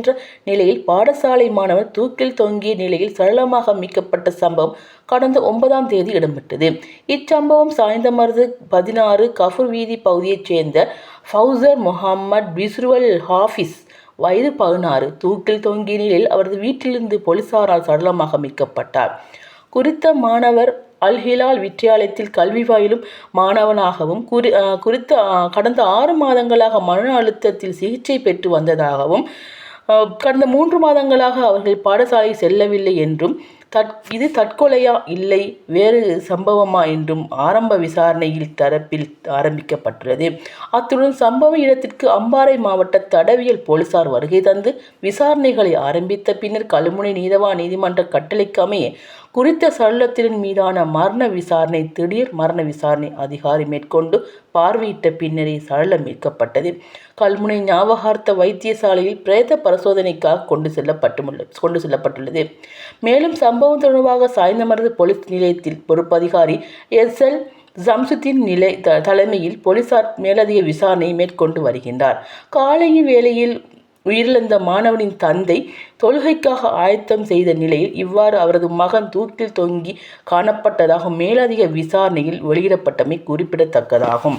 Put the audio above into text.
சென்ற நிலையில் பாடசாலை மாணவர் தூக்கில் தொங்கிய நிலையில் சடலமாக மீட்கப்பட்ட சம்பவம் கடந்த 9ஆம் தேதி இடம்பெற்றது. இச்சம்பவம் சாய்ந்தமருது 16 கஃபூர் வீதி பகுதியைச் சேர்ந்த ஃபவுசர் முஹம்மட் பிஸ்ருல் ஹாஃபிஸ் வயது 16 தூக்கில் தொங்கிய நிலையில் அவரது வீட்டிலிருந்து போலீசாரால் சடலமாக மீட்கப்பட்டார். குறித்த மாணவர் அல் ஹிலால் வித்தியாலயத்தில் கல்வி பயிலும் மாணவனாகவும் கடந்த 6 மாதங்களாக மன அழுத்தத்தில் சிகிச்சை பெற்று வந்ததாகவும் கடந்த 3 மாதங்களாக அவர்கள் பாடசாலை செல்லவில்லை என்றும் இது தற்கொலையா இல்லை வேறு சம்பவமா என்றும் ஆரம்ப விசாரணையில் தரப்பில் ஆரம்பிக்கப்பட்டுள்ளது. அத்துடன் சம்பவ இடத்திற்கு அம்பாறை மாவட்ட தடவியல் போலீசார் வருகை தந்து விசாரணைகளை ஆரம்பித்த பின்னர் கல்முனை நீதவான் நீதிமன்ற கட்டளைக்கு அமைய குறித்த சடலத்தின் மீதான திடீர் மரண விசாரணை அதிகாரி மேற்கொண்டு பார்வையிட்ட பின்னரே சடலம் மீட்கப்பட்டது. கல்முனை ஞாபகார்த்த வைத்தியசாலையில் பிரேத பரிசோதனைக்காக கொண்டு செல்லப்பட்டுள்ளது. மேலும் சம்பவம் தொடர்பாக சாய்ந்தமருது போலீஸ் நிலையத்தில் பொறுப்பதிகாரி SL ஜம்சுதீன் தலைமையில் போலீசார் மேலதிக விசாரணையை மேற்கொண்டு வருகின்றார். காலையில் வேளையில் உயிரிழந்த மாணவனின் தந்தை தொழுகைக்காக ஆயத்தம் செய்த நிலையில் இவ்வாறு அவரது மகன் தூக்கில் தொங்கி காணப்பட்டதாக மேலதிக விசாரணையில் வெளியிடப்பட்டமை குறிப்பிடத்தக்கதாகும்.